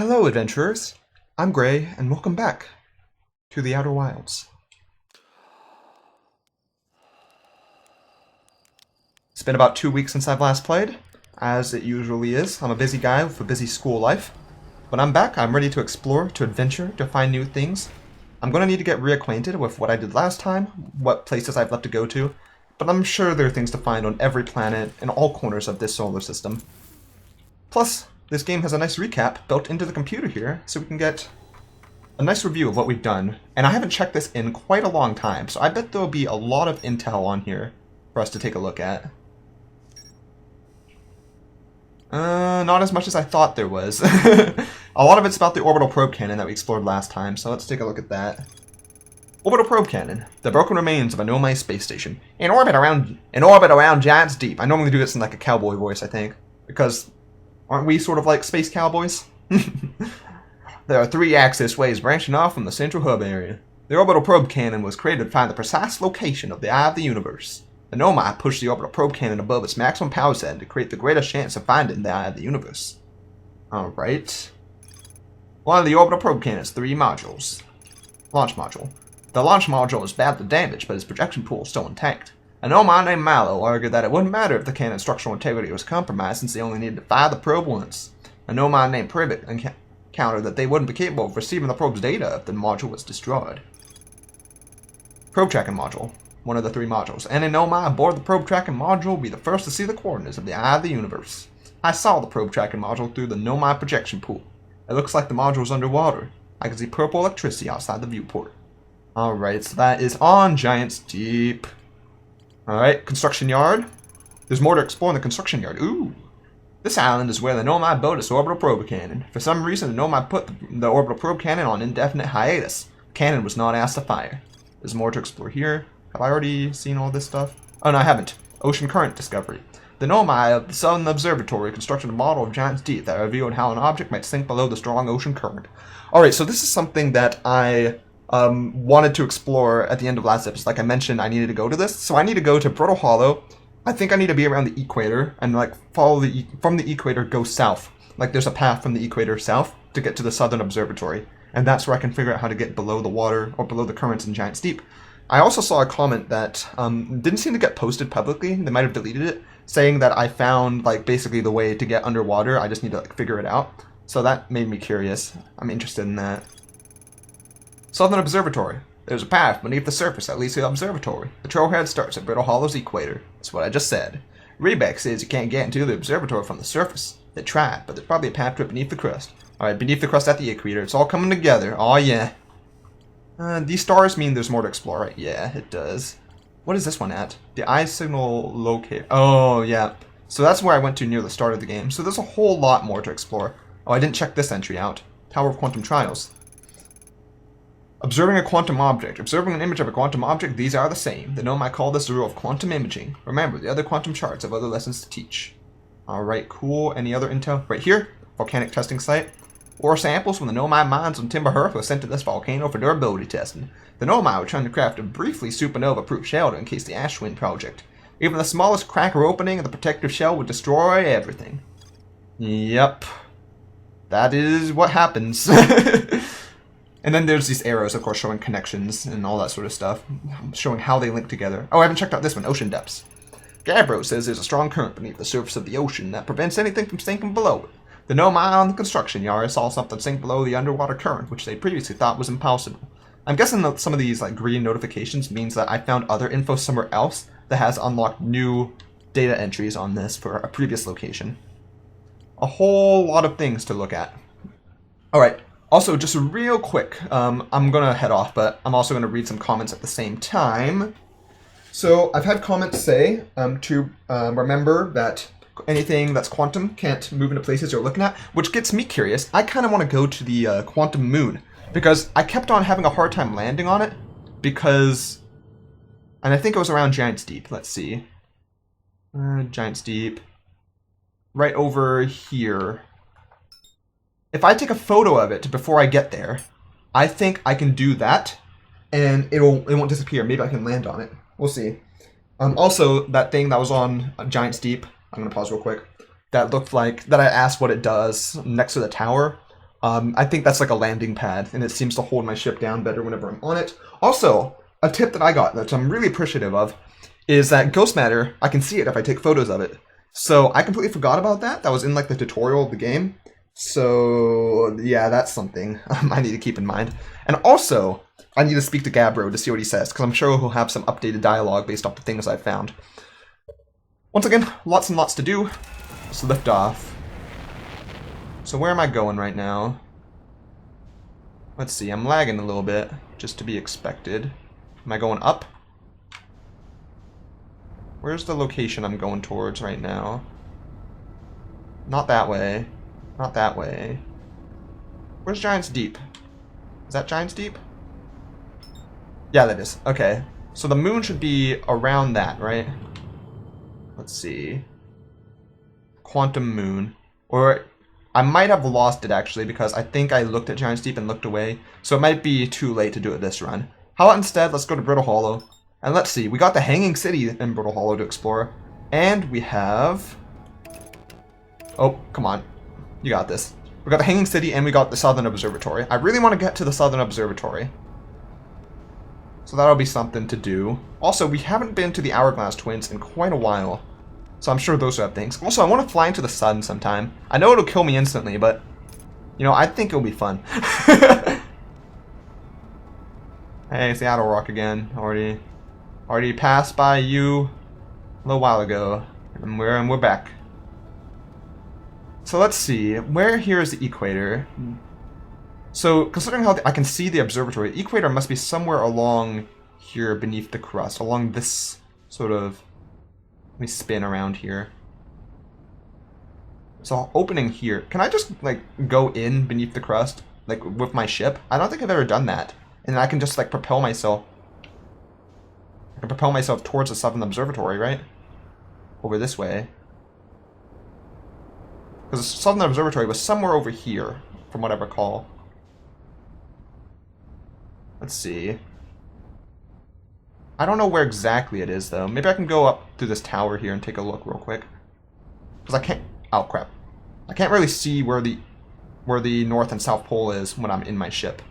Hello, adventurers. I'm Gray, and welcome back to the Outer Wilds. It's been about 2 weeks since I've last played, as it usually is. I'm a busy guy with a busy school life. But I'm back, I'm ready to explore, to adventure, to find new things. I'm going to need to get reacquainted with what I did last time, what places I've left to go to, but I'm sure there are things to find on every planet in all corners of this solar system. Plus, this game has a nice recap built into the computer here, so we can get a nice review of what we've done. And I haven't checked this in quite a long time, so I bet there'll be a lot of intel on here for us to take a look at. Not as much as I thought there was. A lot of it's about the orbital probe cannon that we explored last time, so let's take a look at that. Orbital probe cannon, the broken remains of a Nomai space station, in orbit around Giants Deep. I normally do this in like a cowboy voice, I think, because aren't we sort of like space cowboys? There are 3 axis ways branching off from the central hub area. The orbital probe cannon was created to find the precise location of the eye of the universe. The Nomai pushed the orbital probe cannon above its maximum power setting to create the greatest chance of finding the eye of the universe. Alright. One of the orbital probe cannon's 3 modules. Launch module. The launch module is badly damaged, but its projection pool is still intact. A Nomai named Mallow argued that it wouldn't matter if the cannon's structural integrity was compromised since they only needed to fire the probe once. A Nomai named Privet countered that they wouldn't be capable of receiving the probe's data if the module was destroyed. Probe tracking module. One of the 3 modules. Any Nomai aboard the probe tracking module will be the first to see the coordinates of the eye of the universe. I saw the probe tracking module through the Nomai projection pool. It looks like the module is underwater. I can see purple electricity outside the viewport. Alright, so that is on Giants Deep. Alright, construction yard. There's more to explore in the construction yard. Ooh. This island is where the Nomai built its orbital probe cannon. For some reason, the Nomai put the orbital probe cannon on indefinite hiatus. The cannon was not asked to fire. There's more to explore here. Have I already seen all this stuff? Oh, no, I haven't. Ocean current discovery. The Nomai of the Southern Observatory constructed a model of Giants Deep that revealed how an object might sink below the strong ocean current. Alright, so this is something that I wanted to explore at the end of last episode. Like I mentioned, I needed to go to this. So I need to go to Brittle Hollow. I think I need to be around the equator and like follow from the equator, go south. Like there's a path from the equator south to get to the Southern Observatory. And that's where I can figure out how to get below the water or below the currents in Giants Deep. I also saw a comment that didn't seem to get posted publicly. They might have deleted it, saying that I found like basically the way to get underwater. I just need to like figure it out. So that made me curious. I'm interested in that. Southern Observatory. There's a path beneath the surface that leads to the observatory. The trailhead starts at Brittle Hollow's equator. That's what I just said. Rebeck says you can't get into the observatory from the surface. They tried, but there's probably a path to it beneath the crust. Alright, beneath the crust at the equator. It's all coming together. Oh yeah. These stars mean there's more to explore, right? Yeah, it does. What is this one at? The eye signal locate. Oh, yeah. So that's where I went to near the start of the game. So there's a whole lot more to explore. Oh, I didn't check this entry out. Tower of Quantum Trials. Observing a quantum object. Observing an image of a quantum object, these are the same. The Nomai call this the rule of quantum imaging. Remember, the other quantum charts have other lessons to teach. Alright, cool. Any other intel? Right here, volcanic testing site. Ore samples from the Nomai mines on Timber Hearth were sent to this volcano for durability testing. The Nomai were trying to craft a briefly supernova-proof shelter in case the Ashwind project. Even the smallest crack or opening of the protective shell would destroy everything. Yep. That is what happens. And then there's these arrows, of course, showing connections and all that sort of stuff. Showing how they link together. Oh, I haven't checked out this one, Ocean Depths. Gabbro says there's a strong current beneath the surface of the ocean that prevents anything from sinking below it. The Nomai on the construction yard saw something sink below the underwater current, which they previously thought was impossible. I'm guessing that some of these like green notifications means that I found other info somewhere else that has unlocked new data entries on this for a previous location. A whole lot of things to look at. Alright, also just real quick, I'm gonna head off, but I'm also gonna read some comments at the same time. So I've had comments say to remember that anything that's quantum can't move into places you're looking at, which gets me curious. I kind of want to go to the quantum moon, because I kept on having a hard time landing on it, because, and I think it was around Giants Deep. Let's see. Giants Deep. Right over here. If I take a photo of it before I get there, I think I can do that, and it won't disappear. Maybe I can land on it. We'll see. Also, that thing that was on Giants Deep, I'm going to pause real quick, that looked like, that I asked what it does next to the tower, I think that's like a landing pad, and it seems to hold my ship down better whenever I'm on it. Also, a tip that I got that I'm really appreciative of is that ghost matter, I can see it if I take photos of it. So I completely forgot about that. That was in like the tutorial of the game. So yeah, that's something I need to keep in mind. And also, I need to speak to Gabbro to see what he says, because I'm sure he'll have some updated dialogue based off the things I've found. Once again, lots and lots to do. Let's lift off. So where am I going right now? Let's see, I'm lagging a little bit, just to be expected. Am I going up? Where's the location I'm going towards right now? Not that way. Not that way. Where's Giant's Deep? Is that Giant's Deep? Yeah, that is. Okay. So the moon should be around that, right? Let's see. Quantum Moon. Or I might have lost it, actually, because I think I looked at Giant's Deep and looked away. So it might be too late to do it this run. How about instead, let's go to Brittle Hollow. And let's see. We got the Hanging City in Brittle Hollow to explore. And we have... Oh, come on. You got this. We got the Hanging City and we got the Southern Observatory. I really want to get to the Southern Observatory. So that'll be something to do. Also, we haven't been to the Hourglass Twins in quite a while. So I'm sure those will have things. Also, I want to fly into the sun sometime. I know it'll kill me instantly, but... You know, I think it'll be fun. Hey, Seattle Rock again. Already passed by you a little while ago. And we're back. So let's see, where here is the equator? So considering how I can see the observatory, the equator must be somewhere along here beneath the crust, along this sort of, let me spin around here. So opening here, can I just like go in beneath the crust, like with my ship? I don't think I've ever done that. And I can just like propel myself. I can propel myself towards the Southern Observatory, right? Over this way. Because the Southern Observatory was somewhere over here, from what I recall. Let's see. I don't know where exactly it is, though. Maybe I can go up through this tower here and take a look real quick. Because I can't... Oh, crap. I can't really see where the North and South Pole is when I'm in my ship.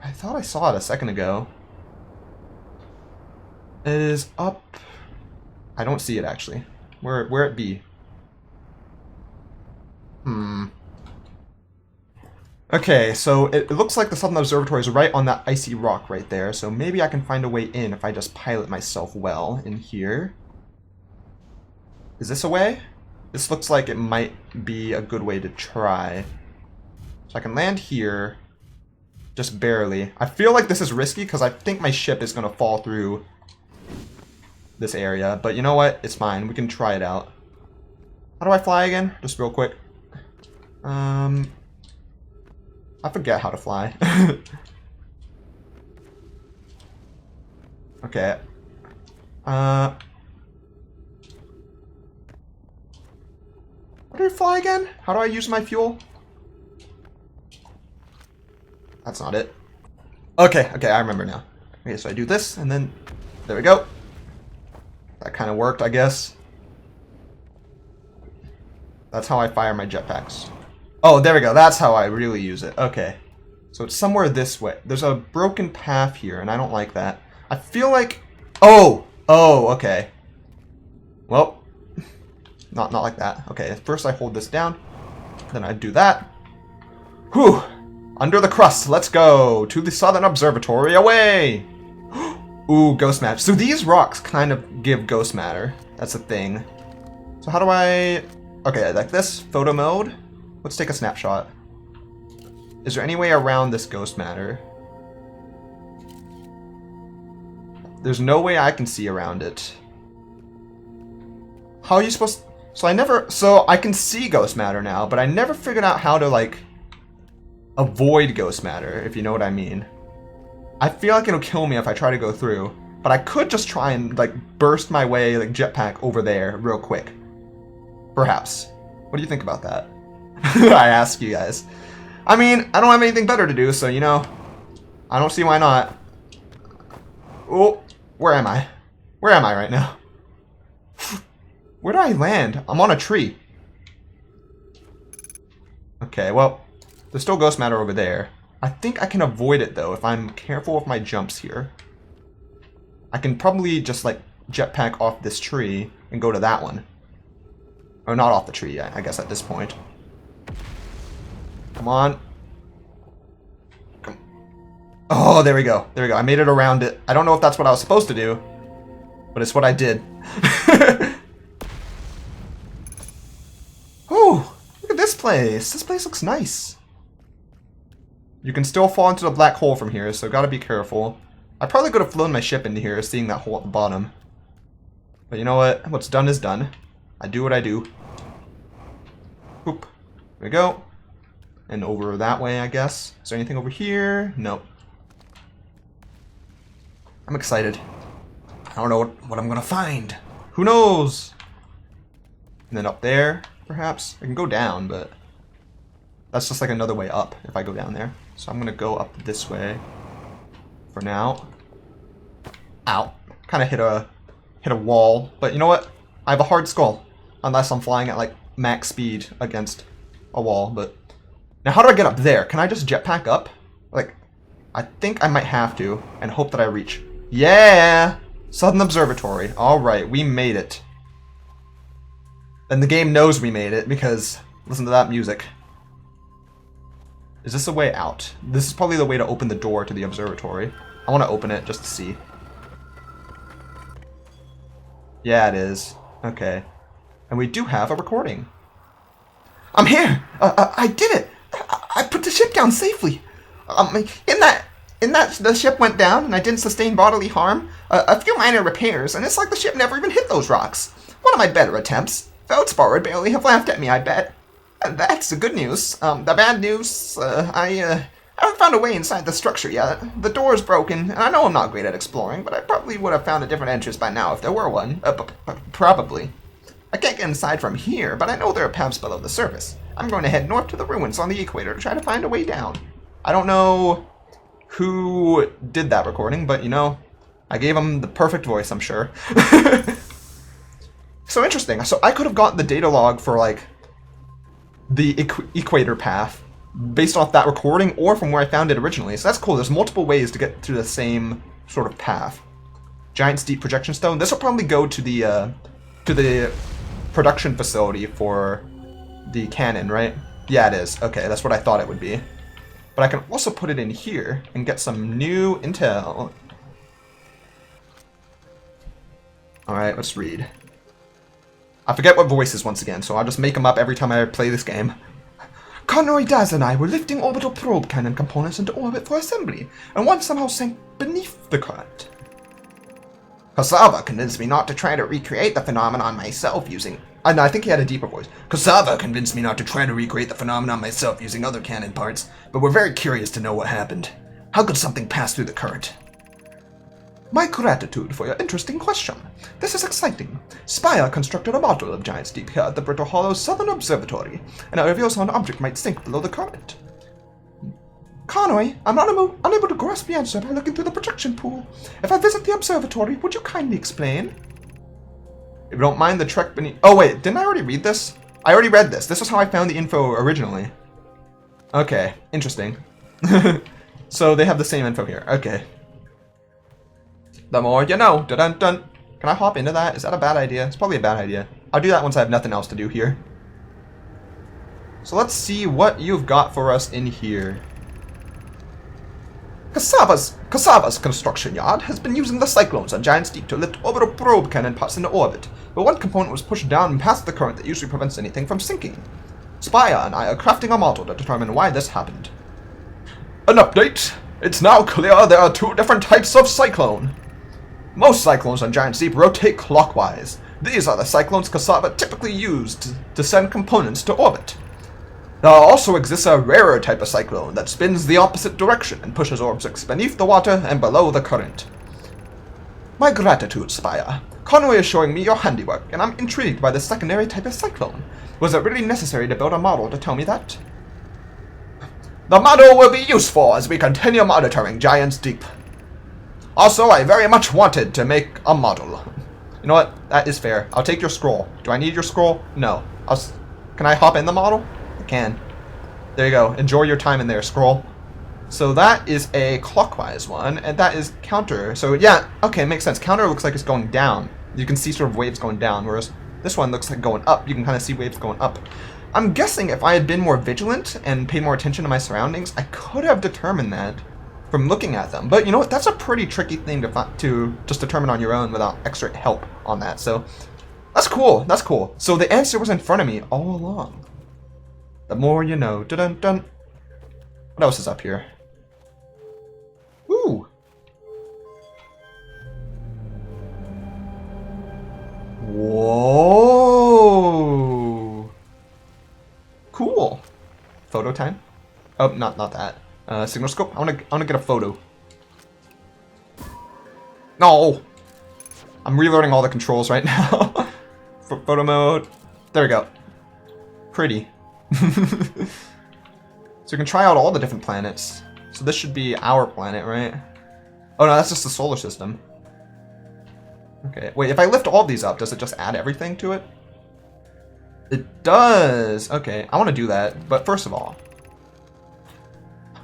I thought I saw it a second ago. It is up... I don't see it, actually. Where it be? Okay, so it looks like the Southern Observatory is right on that icy rock right there, so maybe I can find a way in if I just pilot myself well in here. Is this a way? This looks like it might be a good way to try. So I can land here, just barely. I feel like this is risky because I think my ship is going to fall through this area, but you know what? It's fine. We can try it out. How do I fly again? Just real quick. I forget how to fly. Okay. How do I fly again? How do I use my fuel? That's not it. Okay, I remember now. Okay, so I do this, and then... There we go. That kind of worked, I guess. That's how I fire my jetpacks. Oh, there we go. That's how I really use it. Okay. So it's somewhere this way. There's a broken path here, and I don't like that. I feel like... Oh! Oh, okay. Well, not like that. Okay, first I hold this down. Then I do that. Whew! Under the crust. Let's go to the Southern Observatory. Away! Ooh, ghost matter. So these rocks kind of give ghost matter. That's a thing. So how do I... Okay, like this. Photo mode. Let's take a snapshot. Is there any way around this ghost matter? There's no way I can see around it. How are you supposed... So I can see ghost matter now, but I never figured out how to, like, avoid ghost matter, if you know what I mean. I feel like it'll kill me if I try to go through, but I could just try and like burst my way, like jetpack over there real quick. Perhaps. What do you think about that? I ask you guys. I mean, I don't have anything better to do, so you know, I don't see why not. Oh, where am I? Where am I right now? Where do I land? I'm on a tree. Okay, well, there's still ghost matter over there. I think I can avoid it, though, if I'm careful with my jumps here. I can probably just, like, jetpack off this tree and go to that one. Or not off the tree, I guess, at this point. Come on. Come. Oh, there we go. There we go. I made it around it. I don't know if that's what I was supposed to do, but it's what I did. Oh, look at this place. This place looks nice. You can still fall into the black hole from here, so gotta be careful. I probably could have flown my ship into here, seeing that hole at the bottom. But you know what? What's done is done. I do what I do. Oop. There we go. And over that way, I guess. Is there anything over here? Nope. I'm excited. I don't know what I'm gonna find. Who knows? And then up there, perhaps? I can go down, but that's just like another way up if I go down there. So I'm gonna go up this way for now. Ow. Kind of hit a wall. But you know what? I have a hard skull. Unless I'm flying at like max speed against a wall. But now how do I get up there? Can I just jetpack up? Like, I think I might have to. And hope that I reach. Yeah! Southern Observatory. Alright, we made it. And the game knows we made it because listen to that music. Is this a way out? This is probably the way to open the door to the observatory. I want to open it just to see. Yeah, it is. Okay. And we do have a recording. I'm here! I did it! I put the ship down safely! In that the ship went down and I didn't sustain bodily harm. A few minor repairs, and it's like the ship never even hit those rocks. One of my better attempts. Feldspar would barely have laughed at me, I bet. That's the good news. The bad news, I haven't found a way inside the structure yet. The door's broken, and I know I'm not great at exploring, but I probably would have found a different entrance by now if there were one. Probably. I can't get inside from here, but I know there are paths below the surface. I'm going to head north to the ruins on the equator to try to find a way down. I don't know who did that recording, but you know, I gave him the perfect voice, I'm sure. So interesting. So I could have gotten the data log for like the equator path based off that recording or from where I found it originally. So that's cool. There's multiple ways to get to the same sort of path. Giant steep projection stone. This will probably go to the production facility for the cannon, right? Yeah, it is. Okay, that's what I thought it would be. But I can also put it in here and get some new intel. Alright, let's read. I forget what voices once again, so I'll just make them up every time I play this game. Conroy, Daz, and I were lifting orbital probe cannon components into orbit for assembly, and one somehow sank beneath the current. Cassava convinced me not to try to recreate the phenomenon myself using... I think he had a deeper voice. Cassava convinced me not to try to recreate the phenomenon myself using other cannon parts, but we're very curious to know what happened. How could something pass through the current? My gratitude for your interesting question. This is exciting. Spire constructed a model of Giant's Deep here at the Brittle Hollow Southern Observatory, and it reveals how an object might sink below the current. Conway, I'm unable to grasp the answer by looking through the projection pool. If I visit the observatory, would you kindly explain? If you don't mind the trek beneath... Oh wait, didn't I already read this? I already read this. This was how I found the info originally. Okay, interesting. So they have the same info here. Okay. The more you know. Dun dun. Can I hop into that? Is that a bad idea? It's probably a bad idea. I'll do that once I have nothing else to do here. So let's see what you've got for us in here. Cassava's construction yard has been using the cyclones on Giant's Deep to lift orbital probe cannon parts into orbit, but one component was pushed down and past the current that usually prevents anything from sinking. Spire and I are crafting a model to determine why this happened. An update! It's now clear there are two different types of cyclone. Most cyclones on Giant's Deep rotate clockwise. These are the cyclones Cassava typically used to send components to orbit. There also exists a rarer type of cyclone that spins the opposite direction and pushes objects beneath the water and below the current. My gratitude, Spire. Conway is showing me your handiwork, and I'm intrigued by this secondary type of cyclone. Was it really necessary to build a model to tell me that? The model will be useful as we continue monitoring Giant's Deep. Also, I very much wanted to make a model. You know what? That is fair. I'll take your scroll. Do I need your scroll? No. Can I hop in the model? I can. There you go. Enjoy your time in there, scroll. So that is a clockwise one, and that is counter. So yeah, okay, makes sense. Counter looks like it's going down. You can see sort of waves going down, whereas this one looks like going up. You can kind of see waves going up. I'm guessing if I had been more vigilant and paid more attention to my surroundings, I could have determined that from looking at them. But you know what? That's a pretty tricky thing to just determine on your own without extra help on that. So that's cool. That's cool. So the answer was in front of me all along. The more you know. Dun dun. What else is up here? Ooh. Whoa. Cool. Photo time? Oh, not that. Signal scope. I wanna get a photo. No. I'm relearning all the controls right now. Photo mode. There we go. Pretty. So we can try out all the different planets. So this should be our planet, right? Oh no, that's just the solar system. Okay, wait, if I lift all these up, does it just add everything to it? It does! Okay, I want to do that, but first of all...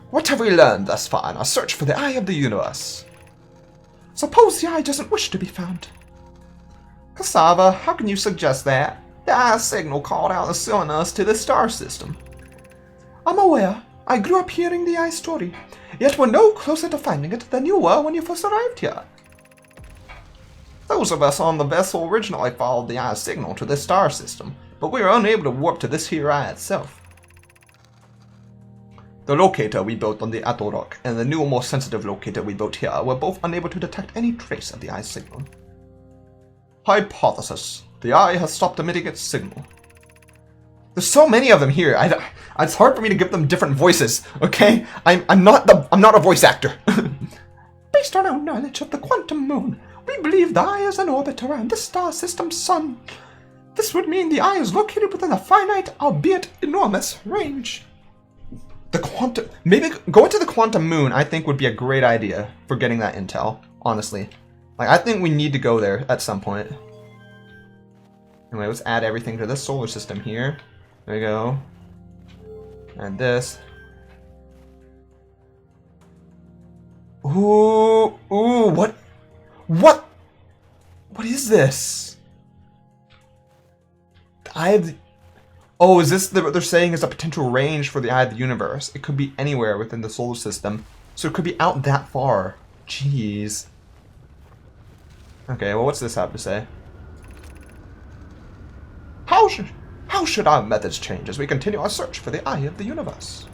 What have we learned thus far in our search for the eye of the universe? Suppose the eye doesn't wish to be found. Cassava, how can you suggest that? The eye's signal called out and summoned us to the star system. I'm aware. I grew up hearing the eye story, yet we're no closer to finding it than you were when you first arrived here. Those of us on the vessel originally followed the eye's signal to this star system, but we were unable to warp to this here eye itself. The locator we built on the Atoll Rock and the new, more sensitive locator we built here were both unable to detect any trace of the eye's signal. Hypothesis. The eye has stopped emitting its signal. There's so many of them here. It's hard for me to give them different voices. Okay, I'm not a voice actor. Based on our knowledge of the quantum moon, we believe the eye is in orbit around the star system's sun. This would mean the eye is located within a finite, albeit enormous, range. The quantum... Maybe going to the quantum moon, I think, would be a great idea for getting that intel, honestly. Like, I think we need to go there at some point. Anyway, let's add everything to this solar system here. There we go. And this. Ooh, what? What is this? The eye of the... Oh, is this what they're saying is a potential range for the eye of the universe? It could be anywhere within the solar system. So it could be out that far. Jeez. Okay, well, what's this have to say? How should our methods change as we continue our search for the eye of the universe?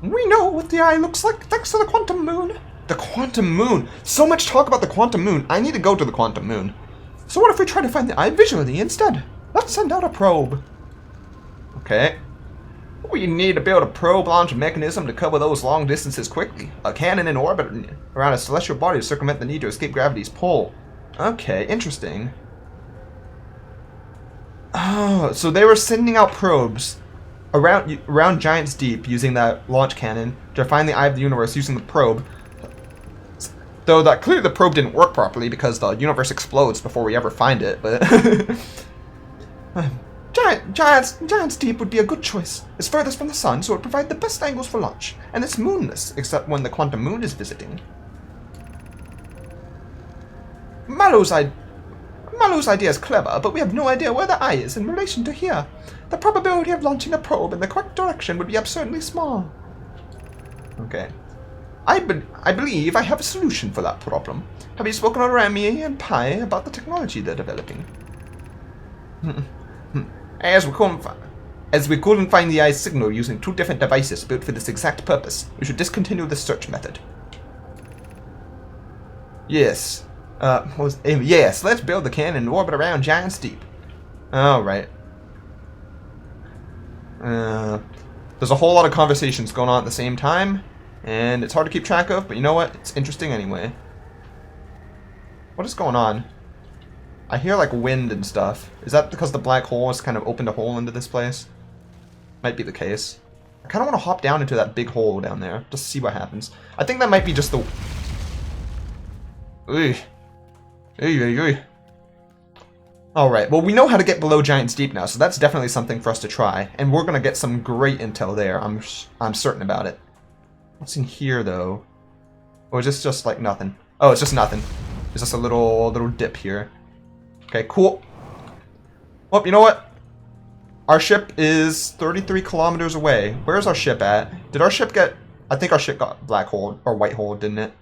We know what the eye looks like thanks to the quantum moon. The quantum moon! So much talk about the quantum moon. I need to go to the quantum moon. So what if we try to find the eye visually instead? Let's send out a probe. Okay. We need to build a probe launch mechanism to cover those long distances quickly. A cannon in orbit around a celestial body to circumvent the need to escape gravity's pull. Okay, interesting. Oh, so they were sending out probes around Giants Deep using that launch cannon to find the eye of the universe using the probe. Though that clearly the probe didn't work properly because the universe explodes before we ever find it, but... Giants Deep would be a good choice. It's furthest from the sun, so it would provide the best angles for launch, and it's moonless, except when the quantum moon is visiting. Mallow's idea is clever, but we have no idea where the eye is in relation to here. The probability of launching a probe in the correct direction would be absurdly small. Okay. I believe I have a solution for that problem. Have you spoken to Remy and Pi about the technology they're developing? As we couldn't find the eye's signal using two different devices built for this exact purpose, we should discontinue the search method. Yes. Yes, let's build the cannon and orbit around Giants Deep. Alright. There's a whole lot of conversations going on at the same time, and it's hard to keep track of, but you know what? It's interesting anyway. What is going on? I hear like wind and stuff. Is that because the black hole has kind of opened a hole into this place? Might be the case. I kind of want to hop down into that big hole down there, just to see what happens. I think that might be just the... Ugh. Alright, well we know how to get below Giant's Deep now, so that's definitely something for us to try. And we're gonna get some great intel there, I'm certain about it. What's in here, though? Or is this just, like, nothing? Oh, it's just nothing. It's just a little dip here. Okay, cool. Well, you know what? Our ship is 33 kilometers away. Where's our ship at? Did our ship get... I think our ship got black hole, or white hole, didn't it?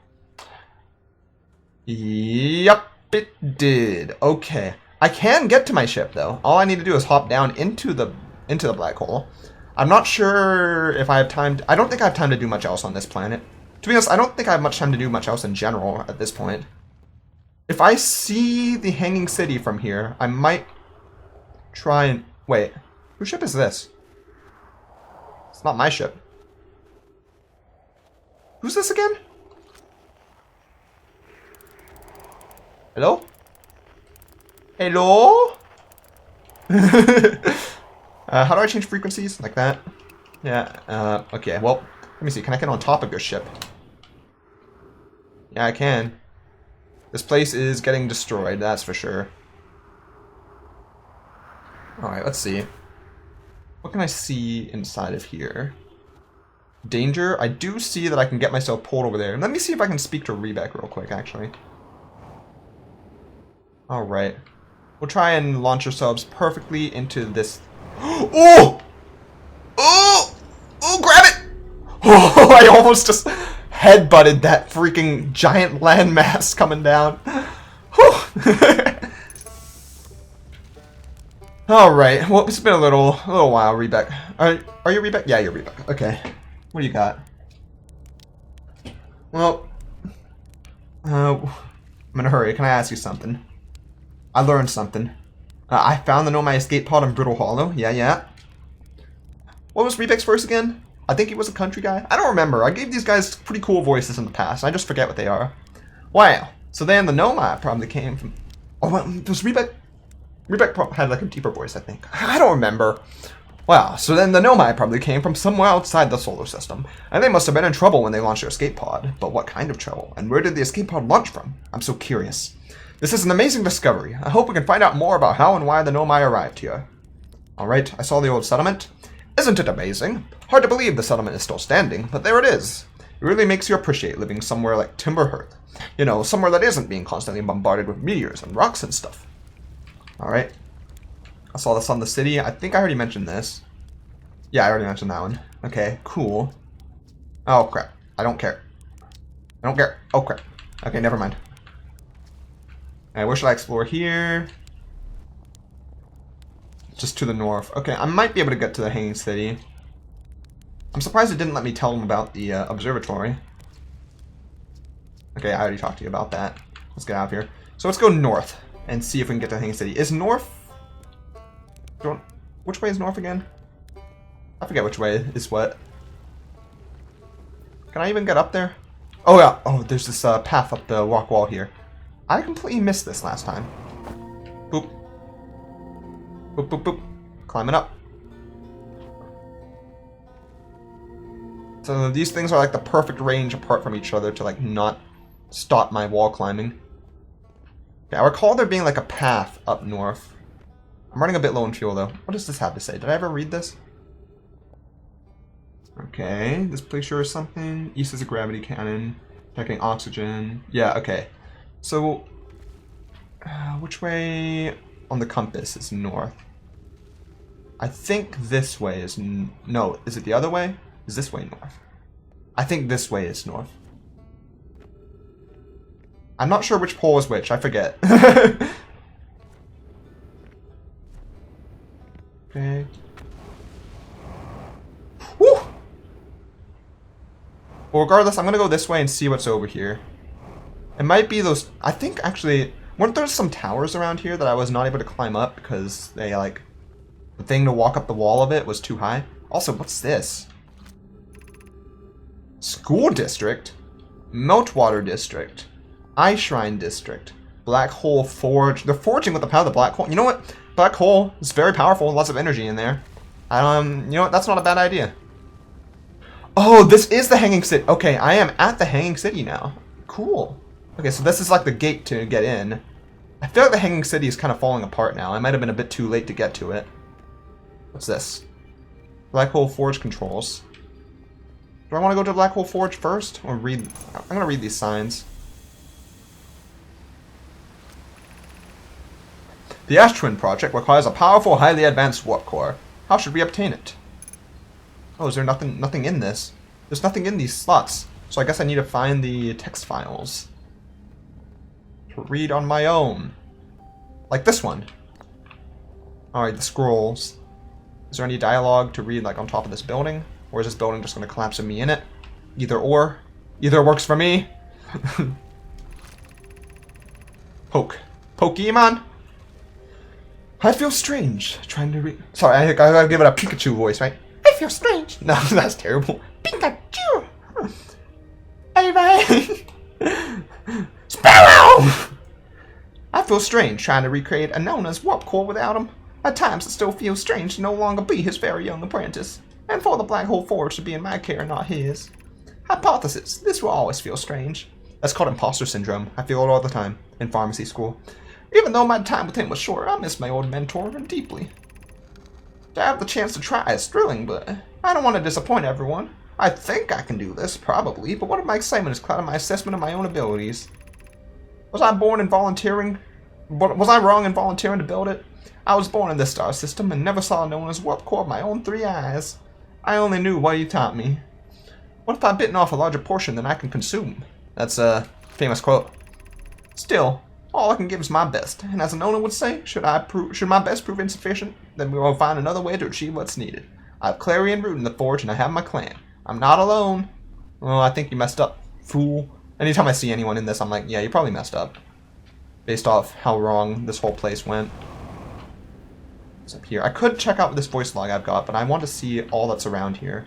Yep, it did. Okay. I can get to my ship, though. All I need to do is hop down into the black hole. I'm not sure if I have time... I don't think I have time to do much else on this planet. To be honest, I don't think I have much time to do much else in general at this point. If I see the Hanging City from here, I might try and... Wait, whose ship is this? It's not my ship. Who's this again? Hello? Hello? How do I change frequencies? Like that? Yeah, okay, well, let me see. Can I get on top of your ship? Yeah, I can. This place is getting destroyed, that's for sure. Alright, let's see. What can I see inside of here? Danger? I do see that I can get myself pulled over there. Let me see if I can speak to Rebek real quick, actually. Alright. We'll try and launch ourselves perfectly into this... Oh! Oh! Oh, grab it! Oh, I almost just headbutted that freaking giant landmass coming down. Alright, well, it's been a little while, Rebek. Are you Rebek? Yeah, you're Rebek. Okay. What do you got? Well, I'm in a hurry. Can I ask you something? I learned something. I found the Nomai escape pod in Brittle Hollow. Yeah. What was Rebek's first again? I think he was a country guy. I don't remember. I gave these guys pretty cool voices in the past. I just forget what they are. Wow. So then the Nomai probably came from... Oh, well, was Rebek... Rebek had like a deeper voice, I think. I don't remember. Wow. So then the Nomai probably came from somewhere outside the solar system. And they must have been in trouble when they launched their escape pod. But what kind of trouble? And where did the escape pod launch from? I'm so curious. This is an amazing discovery. I hope we can find out more about how and why the Nomai arrived here. Alright, I saw the old settlement. Isn't it amazing? Hard to believe the settlement is still standing, but there it is. It really makes you appreciate living somewhere like Timberhearth. You know, somewhere that isn't being constantly bombarded with meteors and rocks and stuff. Alright. I saw this on the city. I think I already mentioned this. Yeah, I already mentioned that one. Okay, cool. Oh, crap. I don't care. I don't care. Oh, crap. Okay, never mind. Alright, where should I explore here? Just to the north. Okay, I might be able to get to the Hanging City. I'm surprised it didn't let me tell them about the observatory. Okay, I already talked to you about that. Let's get out of here. So let's go north and see if we can get to the Hanging City. Is north... Which way is north again? I forget which way is what. Can I even get up there? Oh yeah, oh there's this path up the rock wall here. I completely missed this last time. Boop. Boop, boop, boop. Climbing up. So these things are like the perfect range apart from each other to like not stop my wall climbing. Okay, I recall there being like a path up north. I'm running a bit low in fuel though. What does this have to say? Did I ever read this? Okay, this place sure is something. East is a gravity cannon. Checking oxygen. Yeah, okay. So, which way on the compass is north? I think this way is... No, is it the other way? Is this way north? I think this way is north. I'm not sure which pole is which. I forget. Okay. Woo! Well, regardless, I'm going to go this way and see what's over here. It might be those... I think, actually... Weren't there some towers around here that I was not able to climb up because they, like... The thing to walk up the wall of it was too high? Also, what's this? School District? Meltwater District. Ice Shrine District. Black Hole Forge. They're forging with the power of the black hole. You know what? Black hole is very powerful. Lots of energy in there. You know what? That's not a bad idea. Oh, this is the Hanging City. Okay, I am at the Hanging City now. Cool. Okay, so this is like the gate to get in. I feel like the Hanging City is kind of falling apart now. I might have been a bit too late to get to it. What's this? Black Hole Forge controls. Do I want to go to Black Hole Forge first? Or read... I'm going to read these signs. The Ash Twin project requires a powerful, highly advanced warp core. How should we obtain it? Oh, is there nothing in this? There's nothing in these slots. So I guess I need to find the text files to read on my own. Like this one. Alright, the scrolls. Is there any dialogue to read like on top of this building? Or is this building just going to collapse with me in it? Either or. Either works for me. Pokemon? I feel strange trying to read... Sorry, I gotta give it a Pikachu voice, right? I feel strange. No, that's terrible. Pikachu! Hey, Sparrow! I feel strange trying to recreate Anona's warp core without him. At times, it still feels strange to no longer be his very young apprentice, and for the Black Hole Forge to be in my care, not his. Hypothesis, this will always feel strange. That's called imposter syndrome. I feel it all the time in pharmacy school. Even though my time with him was short, I miss my old mentor deeply. To have the chance to try is thrilling, but I don't want to disappoint everyone. I think I can do this, probably, but what if my excitement is clouding my assessment of my own abilities? Was I wrong in volunteering to build it? I was born in this star system and never saw Nona's warp core with my own 3 eyes. I only knew what he taught me. What if I've bitten off a larger portion than I can consume? That's a famous quote. Still, all I can give is my best, and as Nona would say, should my best prove insufficient, then we will find another way to achieve what's needed. I have Clary and Root in the Forge, and I have my clan. I'm not alone. Oh, I think you messed up, fool. Anytime I see anyone in this, I'm like, yeah, you probably messed up. Based off how wrong this whole place went. What's up here? I could check out this voice log I've got, but I want to see all that's around here.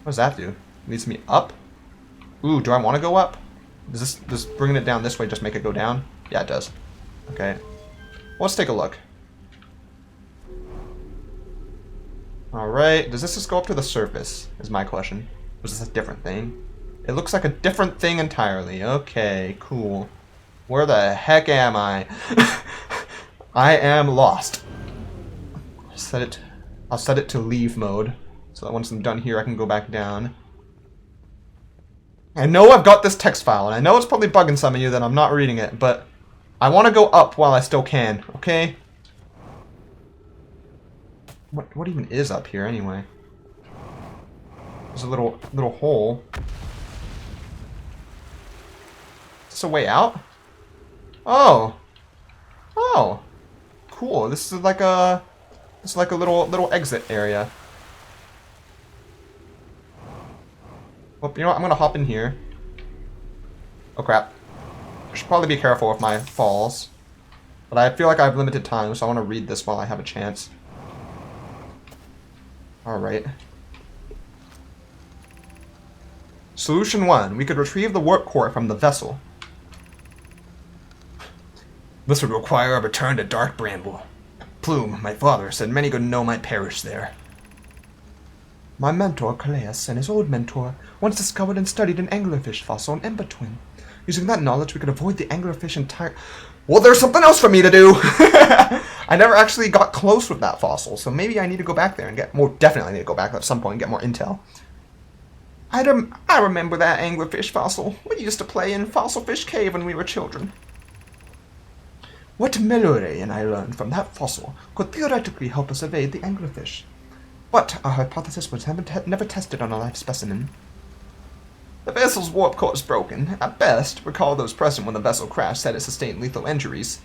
What does that do? It leads me up? Ooh, do I want to go up? Does bringing it down this way just make it go down? Yeah, it does. Okay. Well, let's take a look. Alright, does this just go up to the surface, is my question. Or is this a different thing? It looks like a different thing entirely. Okay, cool. Where the heck am I? I am lost. I'll set it to leave mode, so that once I'm done here, I can go back down. I know I've got this text file, and I know it's probably bugging some of you that I'm not reading it, but I want to go up while I still can, okay? What even is up here, anyway? There's a little hole. Is this a way out? Oh! Oh! Cool, this is like a... It's like a little exit area. Well, you know what? I'm gonna hop in here. Oh crap. I should probably be careful with my falls. But I feel like I have limited time, so I want to read this while I have a chance. Alright. Solution 1. We could retrieve the warp core from the vessel. This would require a return to Dark Bramble. Plume, my father, said many good know might perish there. My mentor, Calais, and his old mentor, once discovered and studied an anglerfish fossil in Ember Twin. Using that knowledge, we could avoid the anglerfish entire... Well, there's something else for me to do! I never actually got close with that fossil, so maybe I need to go back there and get more... Definitely need to go back at some point and get more intel. I remember that anglerfish fossil. We used to play in Fossil Fish Cave when we were children. What Meluray and I learned from that fossil could theoretically help us evade the anglerfish. But our hypothesis was never tested on a live specimen. The vessel's warp core is broken. At best, recall those present when the vessel crashed said it sustained lethal injuries.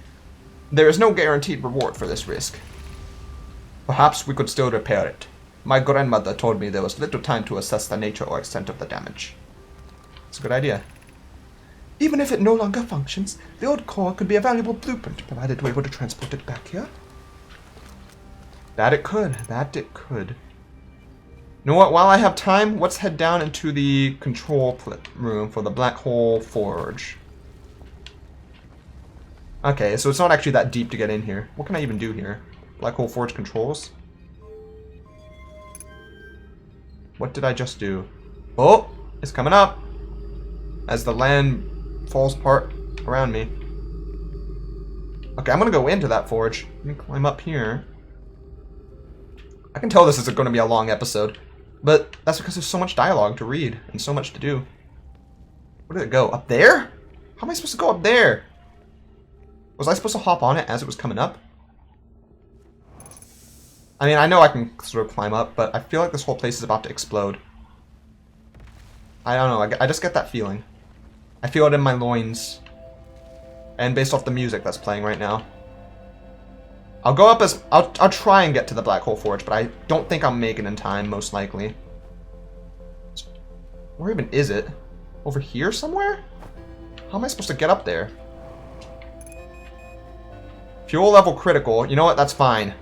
There is no guaranteed reward for this risk. Perhaps we could still repair it. My grandmother told me there was little time to assess the nature or extent of the damage. It's a good idea. Even if it no longer functions, the old core could be a valuable blueprint, provided we're able to transport it back here. That it could. That it could. You know what? While I have time, let's head down into the control room for the Black Hole Forge. Okay, so it's not actually that deep to get in here. What can I even do here? Black Hole Forge controls? What did I just do? Oh! It's coming up! As the land falls apart around me. Okay, I'm gonna go into that forge. Let me climb up here. I can tell this is going to be a long episode, but that's because there's so much dialogue to read and so much to do. Where did it go? Up there? How am I supposed to go up there? Was I supposed to hop on it as it was coming up? I mean, I know I can sort of climb up, but I feel like this whole place is about to explode. I don't know, I just get that feeling. I feel it in my loins. And based off the music that's playing right now. I'll go up as... I'll try and get to the Black Hole Forge, but I don't think I'll make it in time, most likely. Where even is it? Over here somewhere? How am I supposed to get up there? Fuel level critical. You know what? That's fine.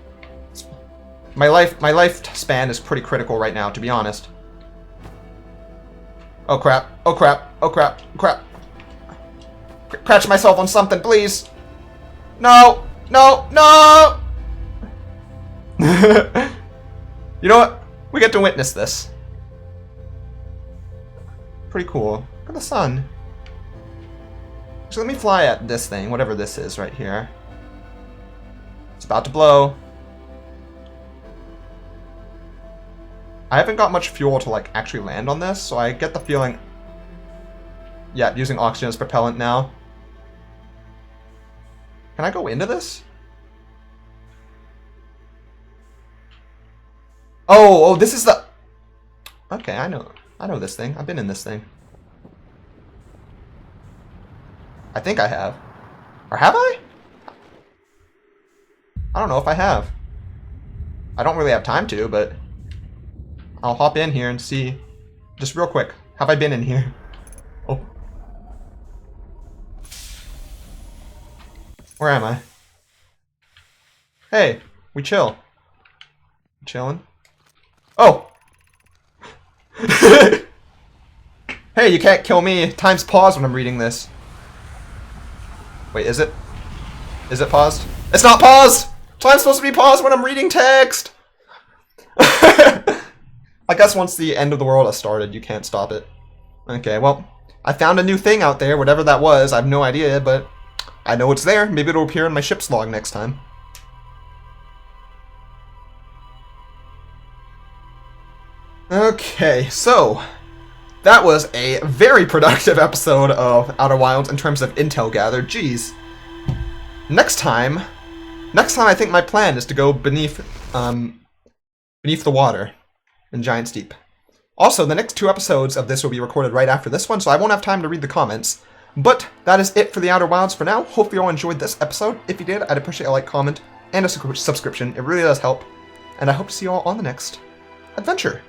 My lifespan is pretty critical right now, to be honest. Oh crap. Oh crap. Oh crap. Crap. Catch myself on something, please. No. No. No. You know what? We get to witness this. Pretty cool. Look at the sun. So let me fly at this thing, whatever this is right here. It's about to blow. I haven't got much fuel to like actually land on this, so I get the feeling... Yeah, using oxygen as propellant now. Can I go into this? Oh, this is the... Okay, I know this thing. I've been in this thing. I think I have. Or have I? I don't know if I have. I don't really have time to, but... I'll hop in here and see. Just real quick. Have I been in here? Oh. Where am I? Hey, we chill. Chilling? Oh! Hey, you can't kill me. Time's paused when I'm reading this. Wait, is it? Is it paused? It's not paused! Time's supposed to be paused when I'm reading text! I guess once the end of the world has started, you can't stop it. Okay, well, I found a new thing out there, whatever that was. I have no idea, but I know it's there. Maybe it'll appear in my ship's log next time. Okay, so that was a very productive episode of Outer Wilds in terms of intel gathered. Jeez. Next time I think my plan is to go beneath the water in Giant's Deep. Also, the next 2 episodes of this will be recorded right after this one, so I won't have time to read the comments. But that is it for the Outer Wilds for now. Hope you all enjoyed this episode. If you did, I'd appreciate a like, comment, and a subscription. It really does help. And I hope to see you all on the next adventure.